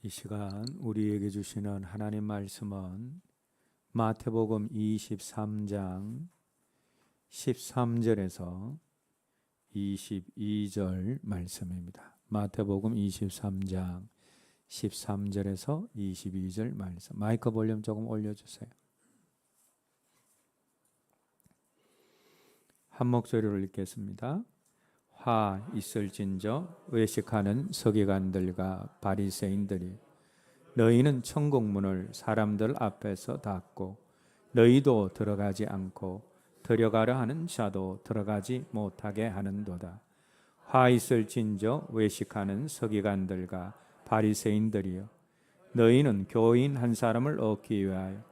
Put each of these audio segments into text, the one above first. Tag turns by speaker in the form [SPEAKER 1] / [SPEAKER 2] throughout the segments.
[SPEAKER 1] 이 시간 우리에게 주시는 하나님 말씀은 마태복음 23장 13절에서 22절 말씀입니다. 마태복음 23장 13절에서 22절 말씀. 마이크 볼륨 조금 올려주세요. 한 목소리로 읽겠습니다. 화 있을진저 외식하는 서기관들과 바리새인들이 너희는 천국문을 사람들 앞에서 닫고 너희도 들어가지 않고 들어가려 하는 자도 들어가지 못하게 하는도다. 화 있을진저 외식하는 서기관들과 바리새인들이여 너희는 교인 한 사람을 얻기 위하여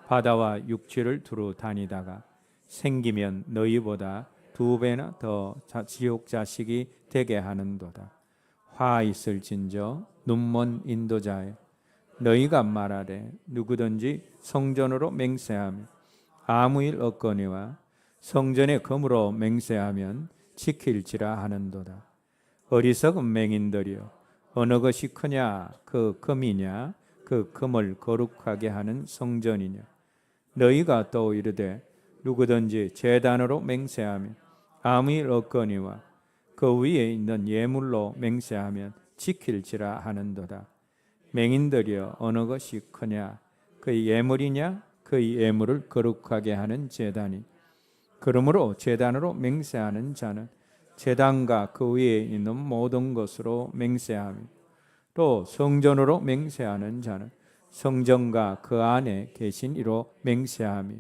[SPEAKER 1] 바다와 육지를 두루 다니다가 생기면 너희보다 2배나 더 지옥 자식이 되게 하는도다. 화 있을진저 눈먼 인도자여 너희가 말하되 누구든지 성전으로 맹세하며 아무 일 없거니와 성전의 금으로 맹세하면 지킬지라 하는도다. 어리석은 맹인들이여 어느 것이 크냐 그 금이냐 그 금을 거룩하게 하는 성전이냐. 너희가 또 이르되 누구든지 제단으로 맹세하며 아무 일 없거니와 그 위에 있는 예물로 맹세하면 지킬지라 하는도다. 맹인들이여 어느 것이 크냐 그의 예물이냐 그의 예물을 거룩하게 하는 제단이. 그러므로 제단으로 맹세하는 자는 제단과 그 위에 있는 모든 것으로 맹세하며 또 성전으로 맹세하는 자는 성전과 그 안에 계신 이로 맹세하며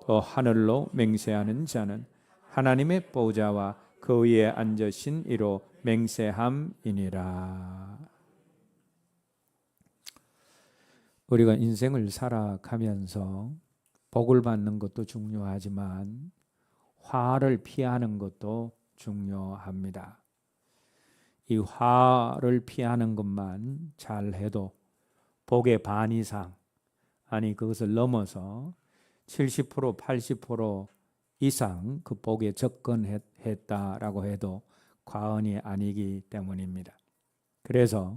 [SPEAKER 1] 또 하늘로 맹세하는 자는 하나님의 보좌와 그 위에 앉으신 이로 맹세함이니라. 우리가 인생을 살아가면서 복을 받는 것도 중요하지만 화를 피하는 것도 중요합니다. 이 화를 피하는 것만 잘해도 복의 반 이상, 아니 그것을 넘어서 70%, 80% 이상 그 복에 접근했다라고 해도 과언이 아니기 때문입니다. 그래서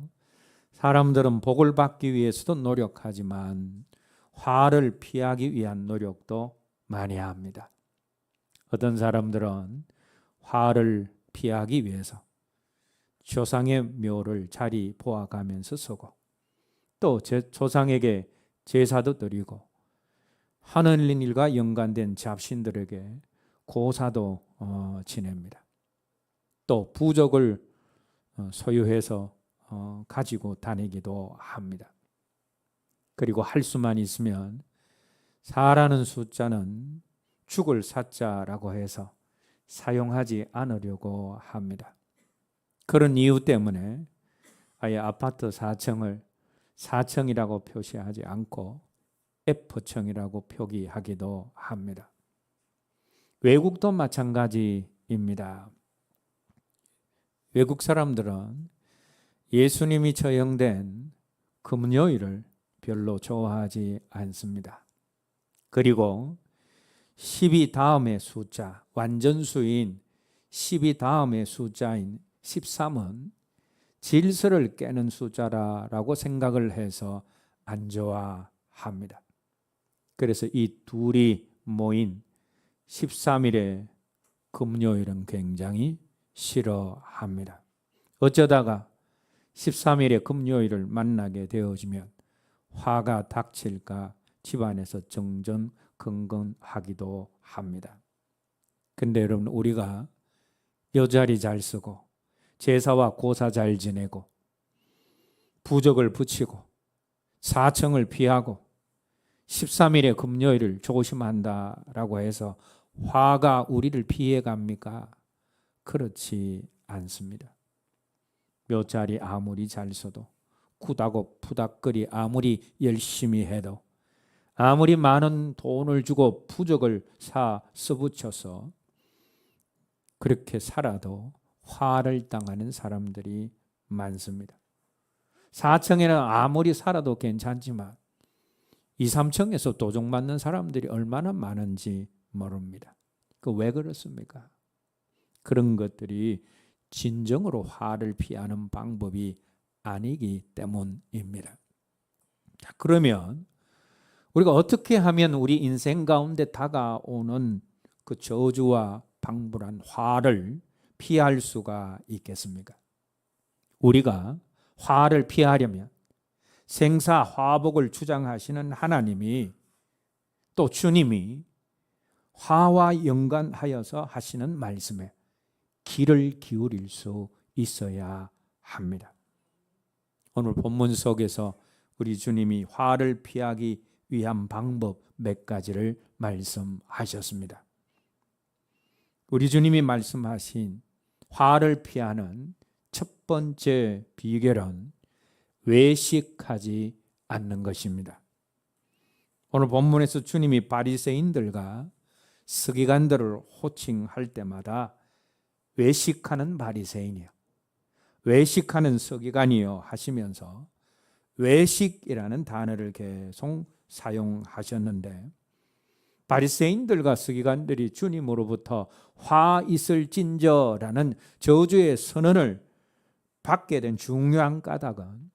[SPEAKER 1] 사람들은 복을 받기 위해서도 노력하지만 화를 피하기 위한 노력도 많이 합니다. 어떤 사람들은 화를 피하기 위해서 조상의 묘를 자리 보아가면서 서고 또 조상에게 제사도 드리고 하늘 일과 연관된 잡신들에게 고사도 지냅니다. 또 부적을 소유해서 가지고 다니기도 합니다. 그리고 할 수만 있으면 4라는 숫자는 죽을 사자라고 해서 사용하지 않으려고 합니다. 그런 이유 때문에 아예 아파트 4층을 4층이라고 표시하지 않고 F층이라고 표기하기도 합니다. 외국도 마찬가지입니다. 외국 사람들은 예수님이 처형된 금요일을 별로 좋아하지 않습니다. 그리고 10이 다음의 숫자, 완전수인 10이 다음의 숫자인 13은 질서를 깨는 숫자라고 생각을 해서 안 좋아합니다. 그래서 이 둘이 모인 13일의 금요일은 굉장히 싫어합니다. 어쩌다가 13일의 금요일을 만나게 되어지면 화가 닥칠까 집안에서 정전긍긍하기도 합니다. 근데 여러분, 우리가 여자리 잘 쓰고 제사와 고사 잘 지내고 부적을 붙이고 사청을 피하고 13일의 금요일을 조심한다라고 해서 화가 우리를 피해갑니까? 그렇지 않습니다. 묘자리 아무리 잘 써도 구다고 푸닥거리 아무리 열심히 해도 아무리 많은 돈을 주고 부적을 써붙여서 그렇게 살아도 화를 당하는 사람들이 많습니다. 4층에는 아무리 살아도 괜찮지만 2, 3층에서 도둑 맞는 사람들이 얼마나 많은지 모릅니다. 그 왜 그렇습니까? 그런 것들이 진정으로 화를 피하는 방법이 아니기 때문입니다. 자, 그러면 우리가 어떻게 하면 우리 인생 가운데 다가오는 그 저주와 방불한 화를 피할 수가 있겠습니까? 우리가 화를 피하려면 생사화복을 주장하시는 하나님이 또 주님이 화와 연관하여서 하시는 말씀에 귀를 기울일 수 있어야 합니다. 오늘 본문 속에서 우리 주님이 화를 피하기 위한 방법 몇 가지를 말씀하셨습니다. 우리 주님이 말씀하신 화를 피하는 첫 번째 비결은 외식하지 않는 것입니다. 오늘 본문에서 주님이 바리새인들과 서기관들을 호칭할 때마다 외식하는 바리새인이요, 외식하는 서기관이요 하시면서 외식이라는 단어를 계속 사용하셨는데, 바리새인들과 서기관들이 주님으로부터 화 있을진저라는 저주의 선언을 받게 된 중요한 까닭은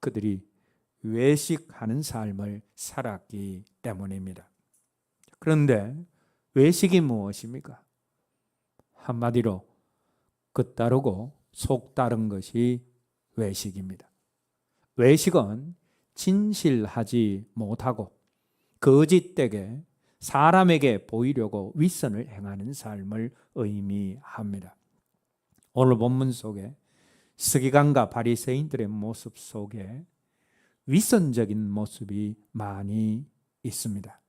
[SPEAKER 1] 그들이 외식하는 삶을 살았기 때문입니다. 그런데 외식이 무엇입니까? 한마디로 겉다르고 속다른 것이 외식입니다. 외식은 진실하지 못하고 거짓되게 사람에게 보이려고 윗선을 행하는 삶을 의미합니다. 오늘 본문 속에 서기관과 바리새인들의 모습 속에 윗선적인 모습이 많이 있습니다.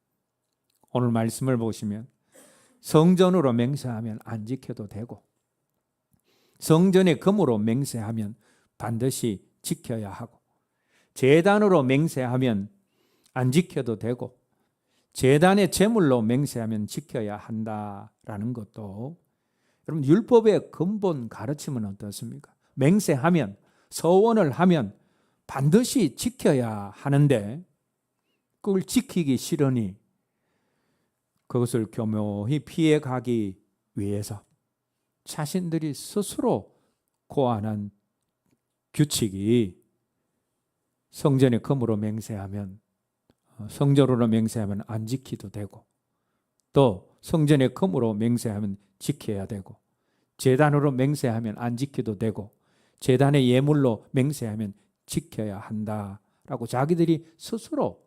[SPEAKER 1] 오늘 말씀을 보시면 성전으로 맹세하면 안 지켜도 되고, 성전의 금으로 맹세하면 반드시 지켜야 하고, 제단으로 맹세하면 안 지켜도 되고, 제단의 제물로 맹세하면 지켜야 한다라는 것도, 여러분 율법의 근본 가르침은 어떻습니까? 맹세하면, 서원을 하면 반드시 지켜야 하는데 그걸 지키기 싫으니 그것을 교묘히 피해가기 위해서 자신들이 스스로 고안한 규칙이 성전의 금으로 맹세하면, 성전으로 맹세하면 안 지키도 되고, 또 성전의 금으로 맹세하면 지켜야 되고, 제단으로 맹세하면 안 지켜도 되고, 제단의 예물로 맹세하면 지켜야 한다라고 자기들이 스스로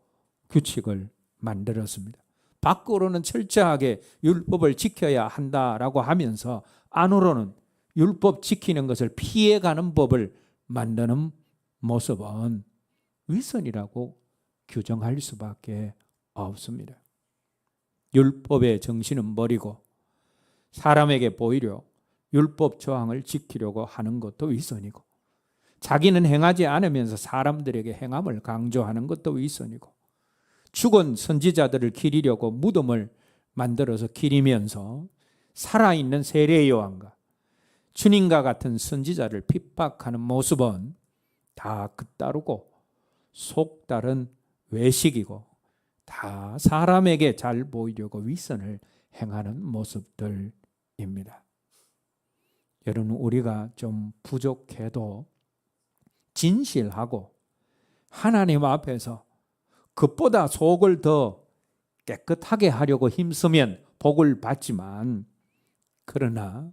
[SPEAKER 1] 규칙을 만들었습니다. 밖으로는 철저하게 율법을 지켜야 한다라고 하면서 안으로는 율법 지키는 것을 피해가는 법을 만드는 모습은 위선이라고 규정할 수밖에 없습니다. 율법의 정신은 버리고 사람에게 보이려 율법 조항을 지키려고 하는 것도 위선이고, 자기는 행하지 않으면서 사람들에게 행함을 강조하는 것도 위선이고, 죽은 선지자들을 기리려고 무덤을 만들어서 기리면서 살아있는 세례 요한과 주님과 같은 선지자를 핍박하는 모습은 다 겉다르고 속다른 외식이고, 다 사람에게 잘 보이려고 위선을 행하는 모습들입니다. 여러분, 우리가 좀 부족해도 진실하고 하나님 앞에서 그보다 속을 더 깨끗하게 하려고 힘쓰면 복을 받지만, 그러나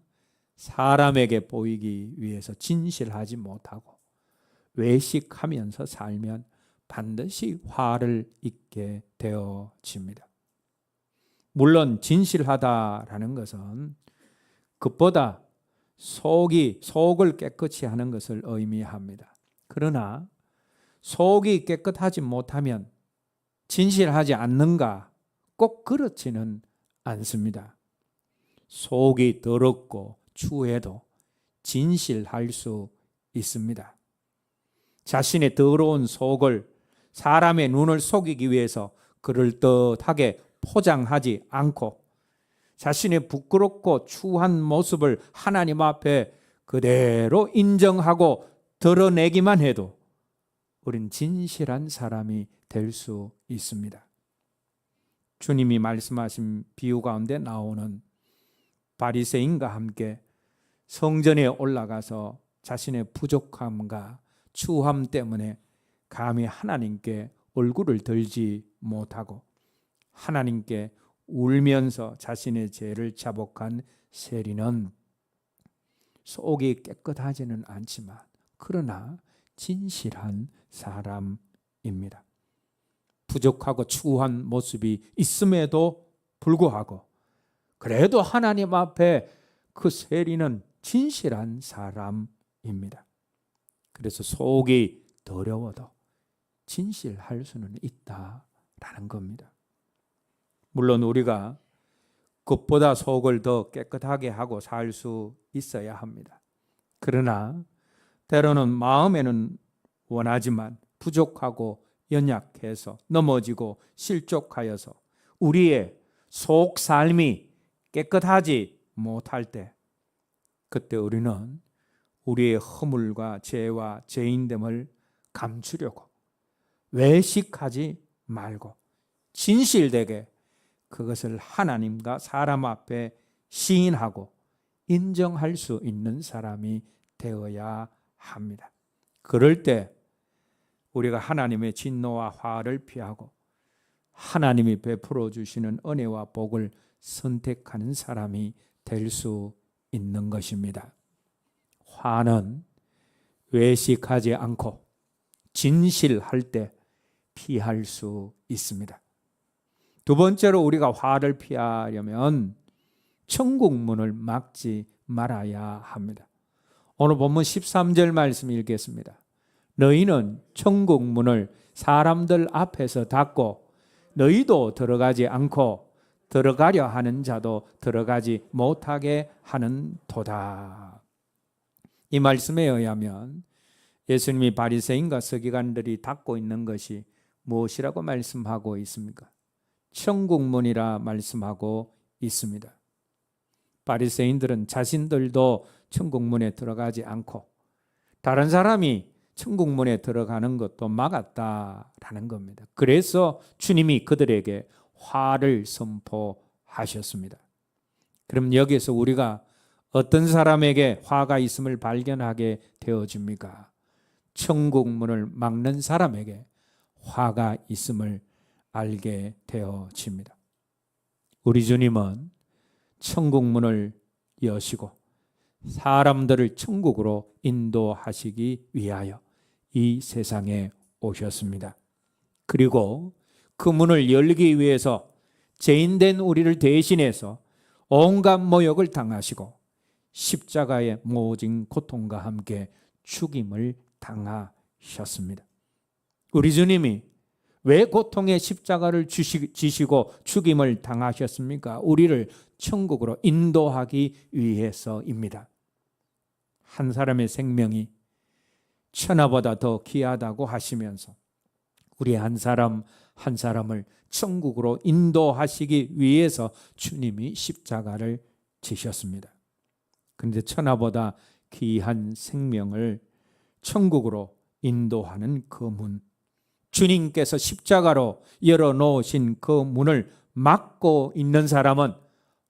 [SPEAKER 1] 사람에게 보이기 위해서 진실하지 못하고 외식하면서 살면 반드시 화를 입게 되어집니다. 물론 진실하다라는 것은 그보다 속을 깨끗이 하는 것을 의미합니다. 그러나 속이 깨끗하지 못하면 진실하지 않는가? 꼭 그렇지는 않습니다. 속이 더럽고 추해도 진실할 수 있습니다. 자신의 더러운 속을 사람의 눈을 속이기 위해서 그럴듯하게 포장하지 않고 자신의 부끄럽고 추한 모습을 하나님 앞에 그대로 인정하고 드러내기만 해도 우린 진실한 사람이 될 수 있습니다. 주님이 말씀하신 비유 가운데 나오는 바리새인과 함께 성전에 올라가서 자신의 부족함과 추함 때문에 감히 하나님께 얼굴을 들지 못하고 하나님께 울면서 자신의 죄를 자복한 세리는 속이 깨끗하지는 않지만 그러나 진실한 사람입니다. 부족하고 추한 모습이 있음에도 불구하고 그래도 하나님 앞에 그 세리는 진실한 사람입니다. 그래서 속이 더러워도 진실할 수는 있다라는 겁니다. 물론 우리가 그것보다 속을 더 깨끗하게 하고 살 수 있어야 합니다. 그러나 때로는 마음에는 원하지만 부족하고 연약해서 넘어지고 실족하여서 우리의 속 삶이 깨끗하지 못할 때 그때 우리는 우리의 허물과 죄와 죄인됨을 감추려고 외식하지 말고 진실되게 그것을 하나님과 사람 앞에 시인하고 인정할 수 있는 사람이 되어야 합니다. 그럴 때 우리가 하나님의 진노와 화를 피하고 하나님이 베풀어 주시는 은혜와 복을 선택하는 사람이 될 수 있는 것입니다. 화는 외식하지 않고 진실할 때 피할 수 있습니다. 두 번째로 우리가 화를 피하려면 천국 문을 막지 말아야 합니다. 오늘 본문 13절 말씀 읽겠습니다. 너희는 천국 문을 사람들 앞에서 닫고 너희도 들어가지 않고 들어가려 하는 자도 들어가지 못하게 하는 도다. 이 말씀에 의하면 예수님이 바리새인과 서기관들이 닫고 있는 것이 무엇이라고 말씀하고 있습니까? 천국문이라 말씀하고 있습니다. 바리새인들은 자신들도 천국문에 들어가지 않고 다른 사람이 천국문에 들어가는 것도 막았다라는 겁니다. 그래서 주님이 그들에게 화를 선포하셨습니다. 그럼 여기서 우리가 어떤 사람에게 화가 있음을 발견하게 되어집니까? 천국문을 막는 사람에게 화가 있음을 알게 되어집니다. 우리 주님은 천국문을 여시고 사람들을 천국으로 인도하시기 위하여 이 세상에 오셨습니다. 그리고 그 문을 열기 위해서 죄인된 우리를 대신해서 온갖 모욕을 당하시고 십자가의 모진 고통과 함께 죽임을 당하셨습니다. 우리 주님이 왜 고통의 십자가를 지시고 죽임을 당하셨습니까? 우리를 천국으로 인도하기 위해서입니다. 한 사람의 생명이 천하보다 더 귀하다고 하시면서 우리 한 사람 한 사람을 천국으로 인도하시기 위해서 주님이 십자가를 지셨습니다. 그런데 천하보다 귀한 생명을 천국으로 인도하는 그 문, 주님께서 십자가로 열어놓으신 그 문을 막고 있는 사람은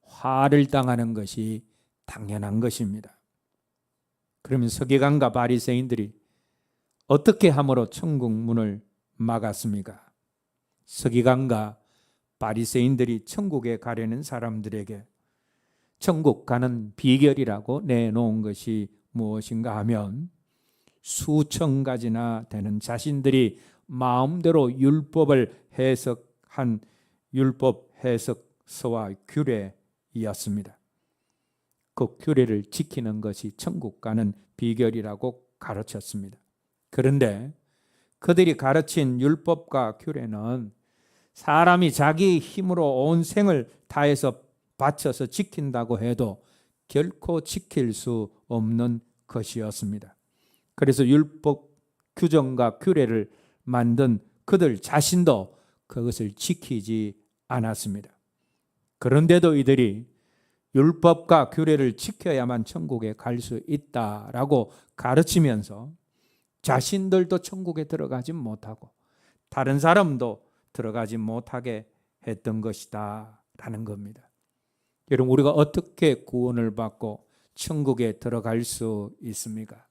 [SPEAKER 1] 화를 당하는 것이 당연한 것입니다. 그러면 서기관과 바리새인들이 어떻게 함으로 천국 문을 막았습니까? 서기관과 바리새인들이 천국에 가려는 사람들에게 천국 가는 비결이라고 내놓은 것이 무엇인가 하면 수천 가지나 되는 자신들이 마음대로 율법을 해석한 율법 해석서와 규례였습니다. 그 규례를 지키는 것이 천국 가는 비결이라고 가르쳤습니다. 그런데 그들이 가르친 율법과 규례는 사람이 자기 힘으로 온 생을 다해서 바쳐서 지킨다고 해도 결코 지킬 수 없는 것이었습니다. 그래서 율법 규정과 규례를 만든 그들 자신도 그것을 지키지 않았습니다. 그런데도 이들이 율법과 규례를 지켜야만 천국에 갈 수 있다라고 가르치면서 자신들도 천국에 들어가지 못하고 다른 사람도 들어가지 못하게 했던 것이다 라는 겁니다. 여러분, 우리가 어떻게 구원을 받고 천국에 들어갈 수 있습니까?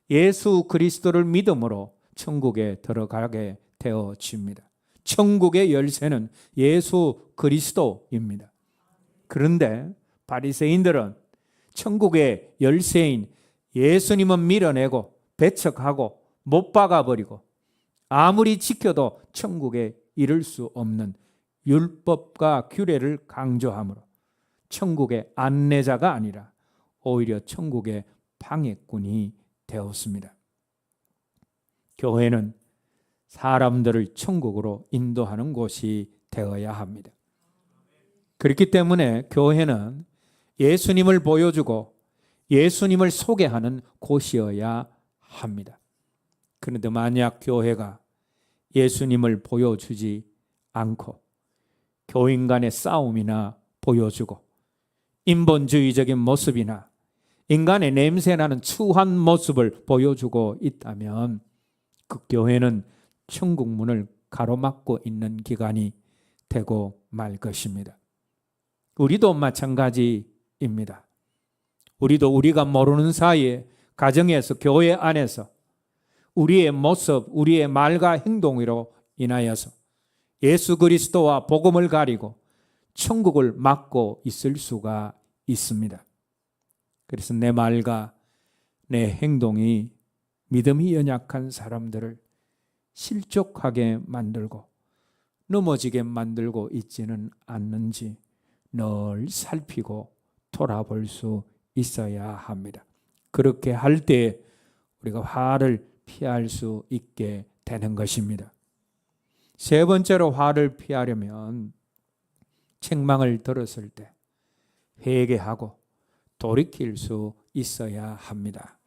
[SPEAKER 1] 예수 그리스도를 믿음으로 천국에 들어가게 되어집니다. 천국의 열쇠는 예수 그리스도입니다. 그런데 바리새인들은 천국의 열쇠인 예수님은 밀어내고 배척하고 못 박아버리고 아무리 지켜도 천국에 이를 수 없는 율법과 규례를 강조하므로 천국의 안내자가 아니라 오히려 천국의 방해꾼이 되었습니다. 교회는 사람들을 천국으로 인도하는 곳이 되어야 합니다. 그렇기 때문에 교회는 예수님을 보여주고 예수님을 소개하는 곳이어야 합니다. 그런데 만약 교회가 예수님을 보여주지 않고 교인 간의 싸움이나 보여주고 인본주의적인 모습이나 인간의 냄새나는 추한 모습을 보여주고 있다면 그 교회는 천국 문을 가로막고 있는 기관이 되고 말 것입니다. 우리도 마찬가지입니다. 우리도 우리가 모르는 사이에 가정에서 교회 안에서 우리의 모습, 우리의 말과 행동으로 인하여서 예수 그리스도와 복음을 가리고 천국을 막고 있을 수가 있습니다. 그래서 내 말과 내 행동이 믿음이 연약한 사람들을 실족하게 만들고 넘어지게 만들고 있지는 않는지 늘 살피고 돌아볼 수 있어야 합니다. 그렇게 할 때 우리가 화를 피할 수 있게 되는 것입니다. 세 번째로 화를 피하려면 책망을 들었을 때 회개하고 돌이킬 수 있어야 합니다.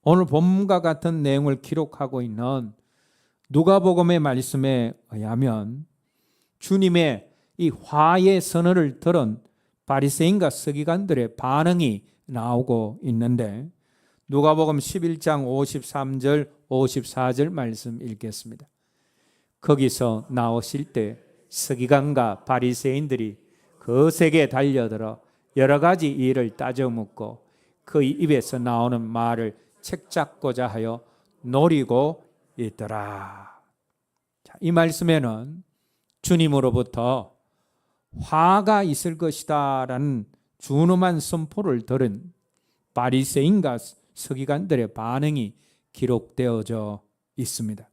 [SPEAKER 1] 오늘 본문과 같은 내용을 기록하고 있는 누가복음의 말씀에 의하면 주님의 이 화의 선언을 들은 바리새인과 서기관들의 반응이 나오고 있는데 누가복음 11장 53절 54절 말씀 읽겠습니다. 거기서 나오실 때 서기관과 바리새인들이 거세게 달려들어 여러 가지 일을 따져 묻고 그 입에서 나오는 말을 책잡고자 하여 노리고 있더라. 자, 이 말씀에는 주님으로부터 화가 있을 것이다 라는 준엄한 선포를 들은 바리새인과 서기관들의 반응이 기록되어져 있습니다.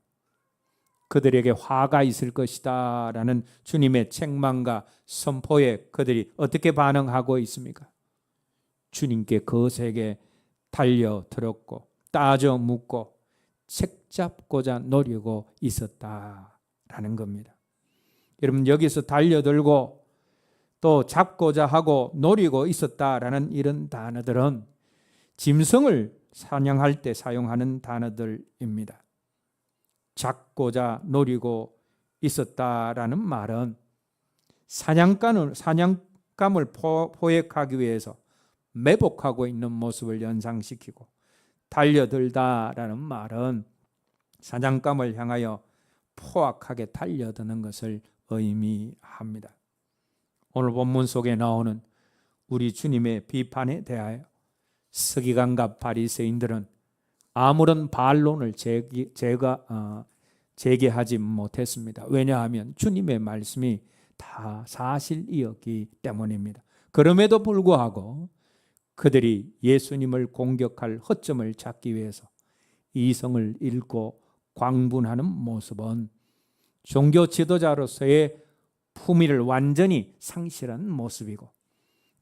[SPEAKER 1] 그들에게 화가 있을 것이다 라는 주님의 책망과 선포에 그들이 어떻게 반응하고 있습니까? 주님께 거세게 달려들었고 따져 묻고 책잡고자 노리고 있었다라는 겁니다. 여러분, 여기서 달려들고 또 잡고자 하고 노리고 있었다라는 이런 단어들은 짐승을 사냥할 때 사용하는 단어들입니다. 잡고자 노리고 있었다라는 말은 사냥감을 포획하기 위해서 매복하고 있는 모습을 연상시키고, 달려들다라는 말은 사냥감을 향하여 포악하게 달려드는 것을 의미합니다. 오늘 본문 속에 나오는 우리 주님의 비판에 대하여 서기관과 바리새인들은 아무런 반론을 제기하지 못했습니다. 왜냐하면 주님의 말씀이 다 사실이었기 때문입니다. 그럼에도 불구하고 그들이 예수님을 공격할 허점을 찾기 위해서 이성을 잃고 광분하는 모습은 종교 지도자로서의 품위를 완전히 상실한 모습이고,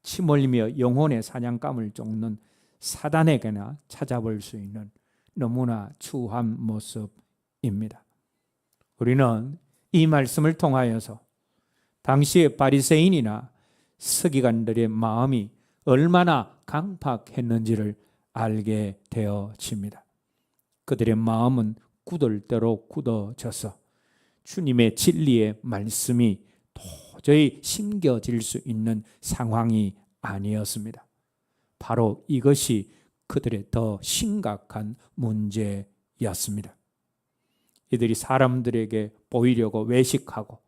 [SPEAKER 1] 침 흘리며 영혼의 사냥감을 쫓는 사단에게나 찾아볼 수 있는 너무나 추한 모습입니다. 우리는 이 말씀을 통하여서 당시의 바리새인이나 서기관들의 마음이 얼마나 강팍했는지를 알게 되어집니다. 그들의 마음은 굳을대로 굳어져서 주님의 진리의 말씀이 도저히 심겨질 수 있는 상황이 아니었습니다. 바로 이것이 그들의 더 심각한 문제였습니다. 이들이 사람들에게 보이려고 외식하고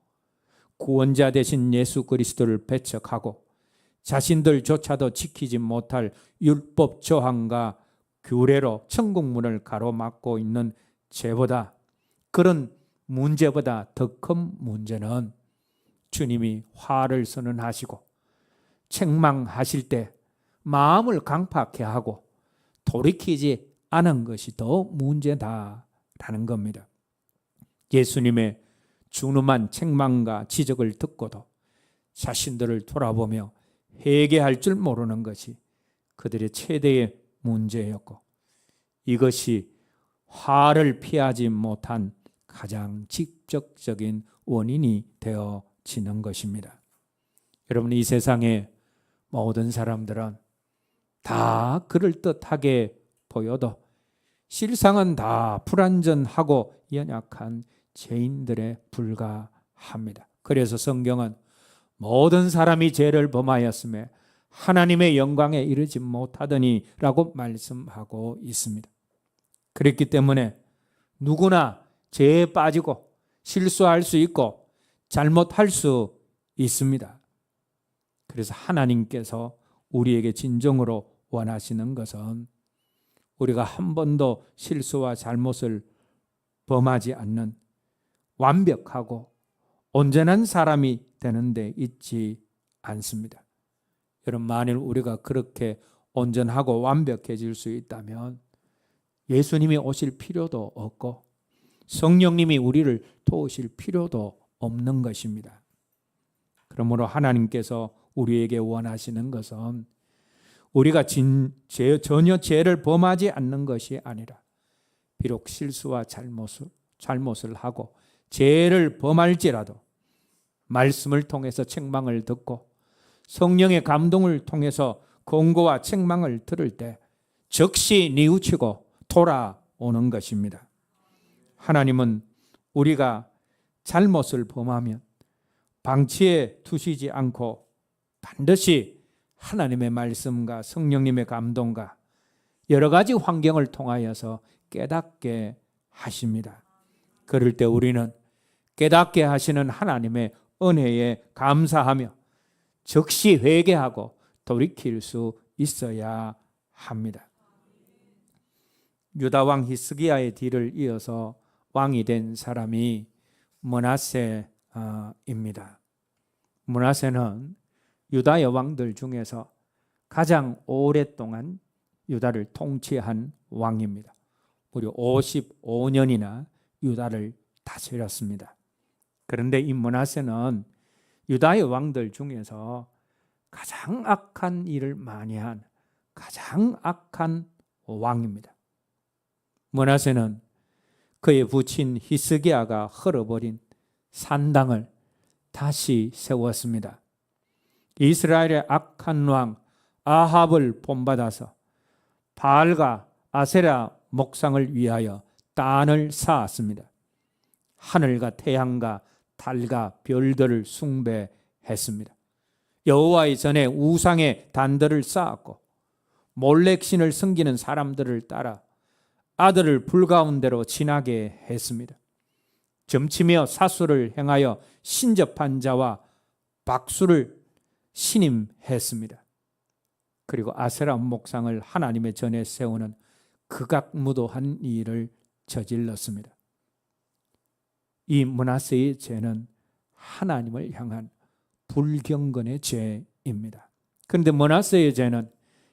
[SPEAKER 1] 구원자 되신 예수 그리스도를 배척하고 자신들조차도 지키지 못할 율법 조항과 규례로 천국 문을 가로막고 있는 죄보다, 그런 문제보다 더 큰 문제는 주님이 화를 선언하시고 책망하실 때 마음을 강팍해 하고 돌이키지 않은 것이 더 문제다라는 겁니다. 예수님의 준엄한 책망과 지적을 듣고도 자신들을 돌아보며 회개할 줄 모르는 것이 그들의 최대의 문제였고, 이것이 화를 피하지 못한 가장 직접적인 원인이 되어지는 것입니다. 여러분, 이 세상의 모든 사람들은 다 그럴듯하게 보여도 실상은 다 불완전하고 연약한 죄인들에 불과합니다. 그래서 성경은 모든 사람이 죄를 범하였음에 하나님의 영광에 이르지 못하더니 라고 말씀하고 있습니다. 그렇기 때문에 누구나 죄에 빠지고 실수할 수 있고 잘못할 수 있습니다. 그래서 하나님께서 우리에게 진정으로 원하시는 것은 우리가 한 번도 실수와 잘못을 범하지 않는 완벽하고 온전한 사람이 되는 데 있지 않습니다. 여러분, 만일 우리가 그렇게 온전하고 완벽해질 수 있다면 예수님이 오실 필요도 없고 성령님이 우리를 도우실 필요도 없는 것입니다. 그러므로 하나님께서 우리에게 원하시는 것은 우리가 전혀 죄를 범하지 않는 것이 아니라 비록 실수와 잘못을 하고 죄를 범할지라도 말씀을 통해서 책망을 듣고 성령의 감동을 통해서 권고와 책망을 들을 때 즉시 뉘우치고 돌아오는 것입니다. 하나님은 우리가 잘못을 범하면 방치해 두시지 않고 반드시 하나님의 말씀과 성령님의 감동과 여러 가지 환경을 통하여서 깨닫게 하십니다. 그럴 때 우리는 깨닫게 하시는 하나님의 은혜에 감사하며 즉시 회개하고 돌이킬 수 있어야 합니다. 유다 왕 히스기야의 뒤를 이어서 왕이 된 사람이 므낫세입니다. 므낫세는 유다의 왕들 중에서 가장 오랫동안 유다를 통치한 왕입니다. 무려 55년이나 유다를 다스렸습니다. 그런데 이 므낫세는 유다의 왕들 중에서 가장 악한 일을 많이 한 가장 악한 왕입니다. 므낫세는 그의 부친 히스기야가 헐어버린 산당을 다시 세웠습니다. 이스라엘의 악한 왕 아합을 본받아서 바알과 아세라 목상을 위하여 딴을 쌓았습니다. 하늘과 태양과 달과 별들을 숭배했습니다. 여호와의 전에 우상의 단들을 쌓았고 몰렉신을 섬기는 사람들을 따라 아들을 불가운데로 지나게 했습니다. 점치며 사수를 행하여 신접한 자와 박수를 신임했습니다. 그리고 아세라 목상을 하나님의 전에 세우는 극악무도한 일을 저질렀습니다. 이 므낫세의 죄는 하나님을 향한 불경건의 죄입니다. 그런데 므낫세의 죄는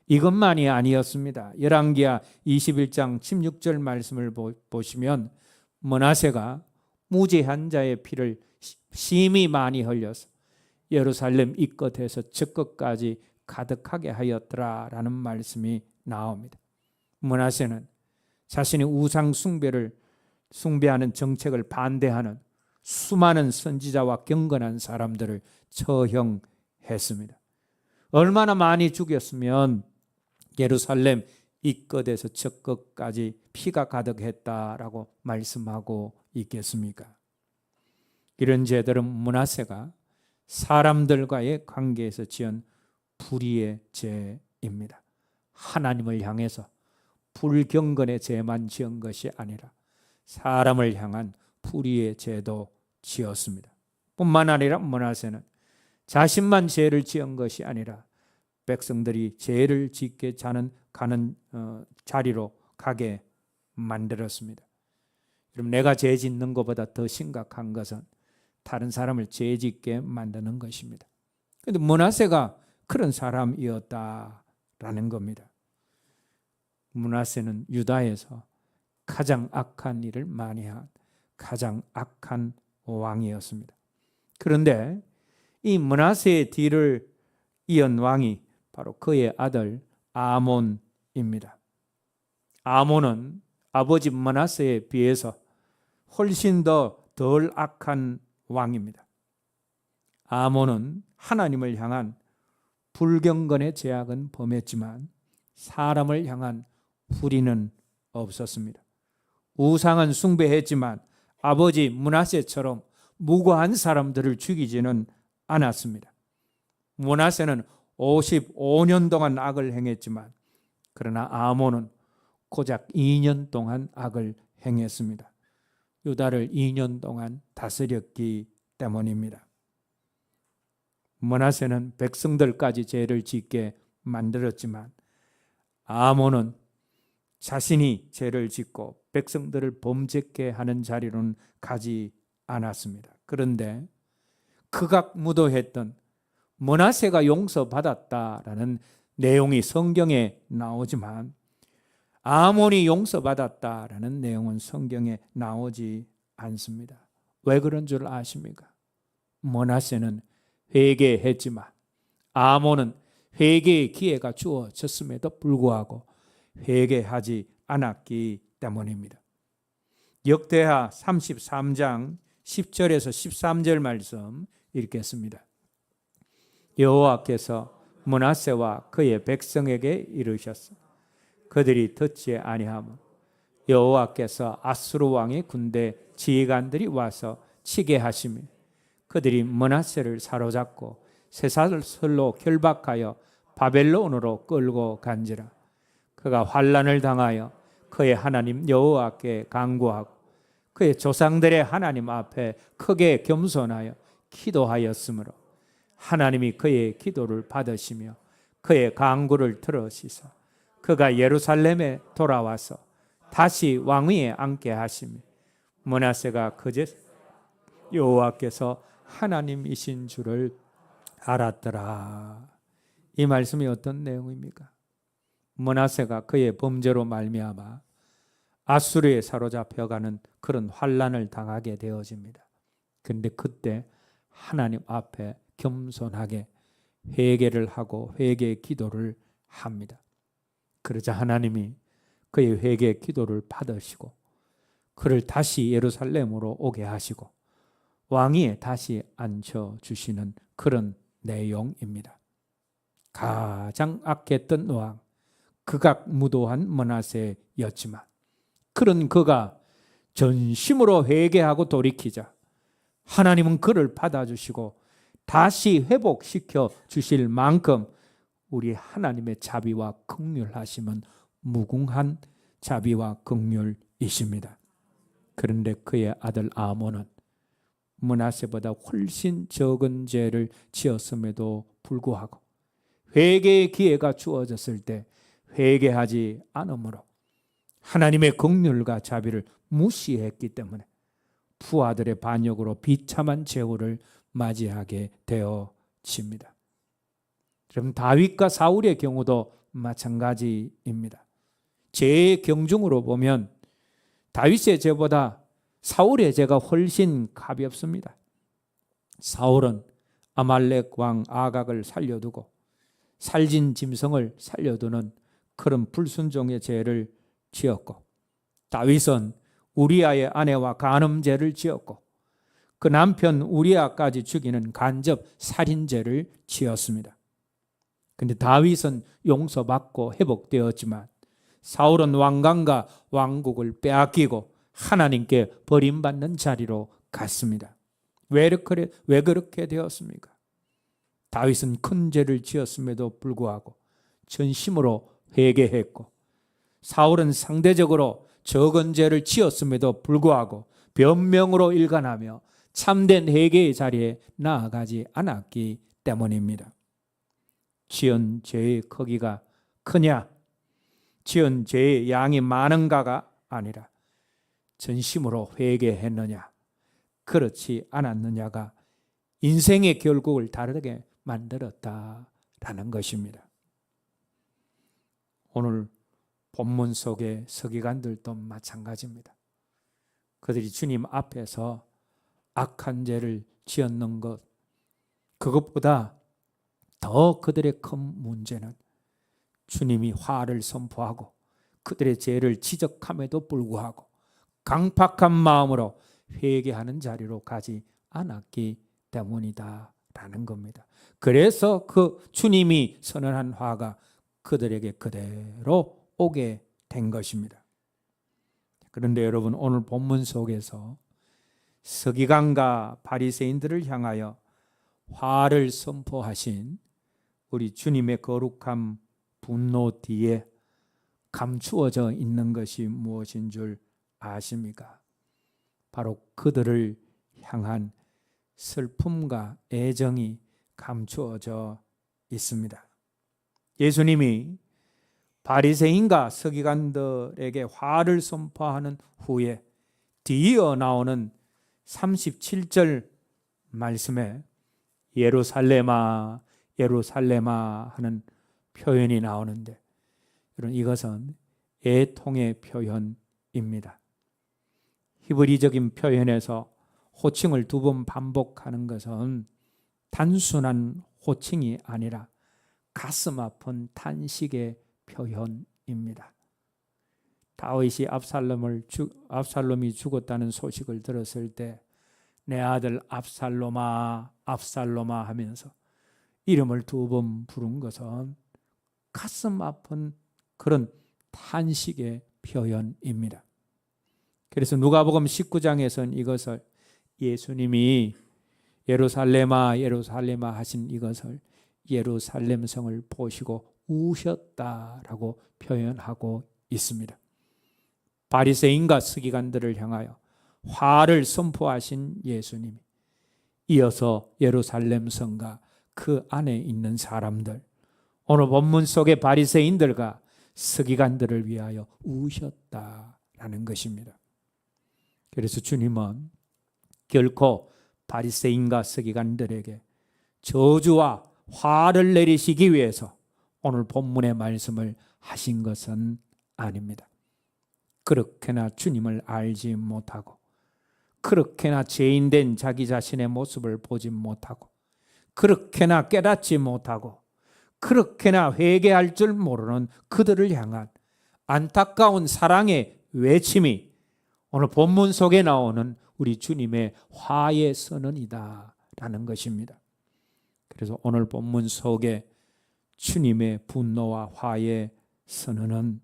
[SPEAKER 1] 이것만이 아니었습니다. 열왕기하 21장 16절 말씀을 보시면 므낫세가 무죄한 자의 피를 심히 많이 흘려서 예루살렘 이끝에서 저끝까지 가득하게 하였더라라는 말씀이 나옵니다. 므낫세는 자신의 우상 숭배하는 정책을 반대하는 수많은 선지자와 경건한 사람들을 처형했습니다. 얼마나 많이 죽였으면 예루살렘 이끝에서 저끝까지 피가 가득했다라고 말씀하고 있겠습니까? 이런 죄들은 므낫세가 사람들과의 관계에서 지은 불의의 죄입니다. 하나님을 향해서 불경건의 죄만 지은 것이 아니라 사람을 향한 불의의 죄도 지었습니다. 뿐만 아니라 므낫세는 자신만 죄를 지은 것이 아니라 백성들이 죄를 짓게 자는 가는 자리로 가게 만들었습니다. 그럼 내가 죄 짓는 것보다 더 심각한 것은 다른 사람을 죄 짓게 만드는 것입니다. 그런데 므낫세가 그런 사람이었다라는 겁니다. 므낫세는 유다에서 가장 악한 일을 많이 한 가장 악한 왕이었습니다. 그런데 이 므낫세의 뒤를 이은 왕이 바로 그의 아들 아몬입니다. 아몬은 아버지 므낫세에 비해서 훨씬 더 덜 악한 왕입니다. 아몬은 하나님을 향한 불경건의 죄악은 범했지만 사람을 향한 불의는 없었습니다. 우상은 숭배했지만 아버지 므낫세처럼 무고한 사람들을 죽이지는 않았습니다. 므낫세는 55년 동안 악을 행했지만 그러나 아몬은 고작 2년 동안 악을 행했습니다. 유다를 2년 동안 다스렸기 때문입니다. 므낫세는 백성들까지 죄를 짓게 만들었지만 아몬은 자신이 죄를 짓고 백성들을 범죄케 하는 자리로는 가지 않았습니다. 그런데 극악무도했던 므낫세가 용서받았다라는 내용이 성경에 나오지만 아몬이 용서받았다라는 내용은 성경에 나오지 않습니다. 왜 그런 줄 아십니까? 므낫세는 회개했지만 아몬은 회개의 기회가 주어졌음에도 불구하고 회개하지 않았기 때문입니다. 역대하 33장 10절에서 13절 말씀 읽겠습니다. 여호와께서 므낫세와 그의 백성에게 이르셨어. 그들이 듣지 아니하면 여호와께서 아수르 왕의 군대 지휘관들이 와서 치게 하시며 그들이 므낫세를 사로잡고 쇠사슬로 결박하여 바벨론으로 끌고 간지라. 그가 환난을 당하여 그의 하나님 여호와께 간구하고 그의 조상들의 하나님 앞에 크게 겸손하여 기도하였으므로 하나님이 그의 기도를 받으시며 그의 간구를 들으시사 그가 예루살렘에 돌아와서 다시 왕위에 앉게 하시며 므낫세가 그제 여호와께서 하나님이신 줄을 알았더라. 이 말씀이 어떤 내용입니까? 므낫세가 그의 범죄로 말미암아 아수르에 사로잡혀가는 그런 환난을 당하게 되어집니다. 그런데 그때 하나님 앞에 겸손하게 회개를 하고 회개의 기도를 합니다. 그러자 하나님이 그의 회개의 기도를 받으시고 그를 다시 예루살렘으로 오게 하시고 왕위에 다시 앉혀주시는 그런 내용입니다. 가장 악했던 왕, 극악무도한 므낫세였지만 그런 그가 전심으로 회개하고 돌이키자 하나님은 그를 받아주시고 다시 회복시켜 주실 만큼 우리 하나님의 자비와 긍휼하심은 무궁한 자비와 긍휼이십니다. 그런데 그의 아들 아몬은 므낫세보다 훨씬 적은 죄를 지었음에도 불구하고 회개의 기회가 주어졌을 때 회개하지 않으므로 하나님의 긍휼과 자비를 무시했기 때문에 부하들의 반역으로 비참한 최후를 맞이하게 되어집니다. 그럼 다윗과 사울의 경우도 마찬가지입니다. 죄의 경중으로 보면 다윗의 죄보다 사울의 죄가 훨씬 가볍습니다. 사울은 아말렉 왕 아각을 살려두고 살진 짐승을 살려두는 그런 불순종의 죄를 지었고 다윗은 우리아의 아내와 간음죄를 지었고 그 남편 우리아까지 죽이는 간접 살인죄를 지었습니다. 그런데 다윗은 용서받고 회복되었지만 사울은 왕관과 왕국을 빼앗기고 하나님께 버림받는 자리로 갔습니다. 왜 그렇게 되었습니까? 다윗은 큰 죄를 지었음에도 불구하고 전심으로 회개했고 사울은 상대적으로 적은 죄를 지었음에도 불구하고 변명으로 일관하며 참된 회개의 자리에 나아가지 않았기 때문입니다. 지은 죄의 크기가 크냐 지은 죄의 양이 많은가가 아니라 전심으로 회개했느냐, 그렇지 않았느냐가 인생의 결국을 다르게 만들었다라는 것입니다. 오늘 본문 속의 서기관들도 마찬가지입니다. 그들이 주님 앞에서 악한 죄를 지었는 것, 그것보다 더 그들의 큰 문제는 주님이 화를 선포하고 그들의 죄를 지적함에도 불구하고 강팍한 마음으로 회개하는 자리로 가지 않았기 때문이다라는 겁니다. 그래서 그 주님이 선언한 화가 그들에게 그대로 오게 된 것입니다. 그런데 여러분, 오늘 본문 속에서 서기관과 바리새인들을 향하여 화를 선포하신 우리 주님의 거룩한 분노 뒤에 감추어져 있는 것이 무엇인 줄 아십니까? 바로 그들을 향한 슬픔과 애정이 감추어져 있습니다. 예수님이 바리새인과 서기관들에게 화를 선포하는 후에 뒤이어 나오는 37절 말씀에 예루살렘아 예루살렘아 하는 표현이 나오는데, 이것은 애통의 표현입니다. 히브리적인 표현에서 호칭을 두 번 반복하는 것은 단순한 호칭이 아니라 가슴 아픈 탄식의 표현입니다. 다윗이 압살롬이 죽었다는 소식을 들었을 때 내 아들 압살롬아 압살롬아 하면서 이름을 두 번 부른 것은 가슴 아픈 그런 탄식의 표현입니다. 그래서 누가복음 19장에서는 이것을 예수님이 예루살렘아 예루살렘아 하신 이것을 예루살렘 성을 보시고 우셨다라고 표현하고 있습니다. 바리새인과 서기관들을 향하여 화를 선포하신 예수님이 이어서 예루살렘 성과 그 안에 있는 사람들, 오늘 본문 속의 바리새인들과 서기관들을 위하여 우셨다라는 것입니다. 그래서 주님은 결코 바리새인과 서기관들에게 저주와 화를 내리시기 위해서 오늘 본문의 말씀을 하신 것은 아닙니다. 그렇게나 주님을 알지 못하고, 그렇게나 죄인된 자기 자신의 모습을 보지 못하고, 그렇게나 깨닫지 못하고, 그렇게나 회개할 줄 모르는 그들을 향한 안타까운 사랑의 외침이 오늘 본문 속에 나오는 우리 주님의 화의 선언이다라는 것입니다. 그래서 오늘 본문 속에 주님의 분노와 화의 선언은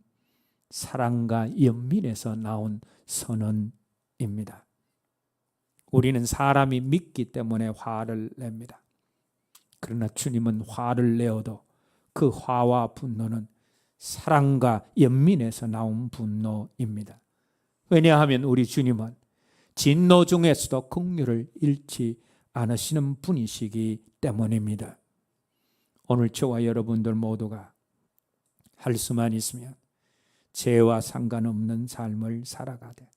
[SPEAKER 1] 사랑과 연민에서 나온 선언입니다. 우리는 사람이 믿기 때문에 화를 냅니다. 그러나 주님은 화를 내어도 그 화와 분노는 사랑과 연민에서 나온 분노입니다. 왜냐하면 우리 주님은 진노 중에서도 긍휼을 잃지 않으시는 분이시기 때문입니다. 오늘 저와 여러분들 모두가 할 수만 있으면 죄와 상관없는 삶을 살아가되,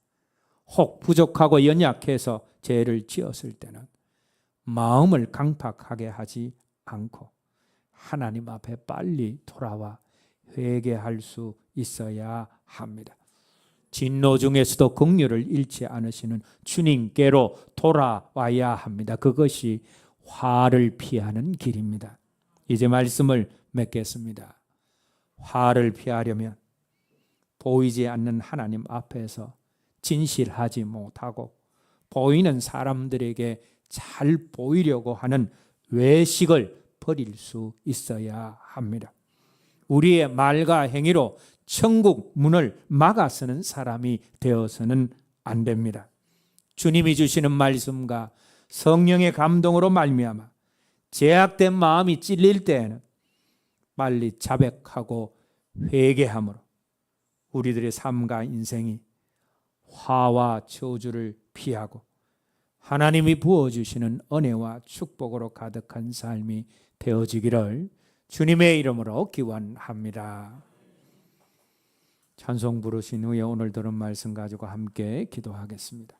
[SPEAKER 1] 혹 부족하고 연약해서 죄를 지었을 때는 마음을 강팍하게 하지 않고 하나님 앞에 빨리 돌아와 회개할 수 있어야 합니다. 진노 중에서도 긍휼을 잃지 않으시는 주님께로 돌아와야 합니다. 그것이 화를 피하는 길입니다. 이제 말씀을 맺겠습니다. 화를 피하려면 보이지 않는 하나님 앞에서 진실하지 못하고 보이는 사람들에게 잘 보이려고 하는 외식을 버릴 수 있어야 합니다. 우리의 말과 행위로 천국 문을 막아서는 사람이 되어서는 안 됩니다. 주님이 주시는 말씀과 성령의 감동으로 말미암아 제약된 마음이 찔릴 때에는 빨리 자백하고 회개함으로 우리들의 삶과 인생이 화와 저주를 피하고 하나님이 부어주시는 은혜와 축복으로 가득한 삶이 되어지기를 주님의 이름으로 기원합니다. 찬송 부르신 후에 오늘 들은 말씀 가지고 함께 기도하겠습니다.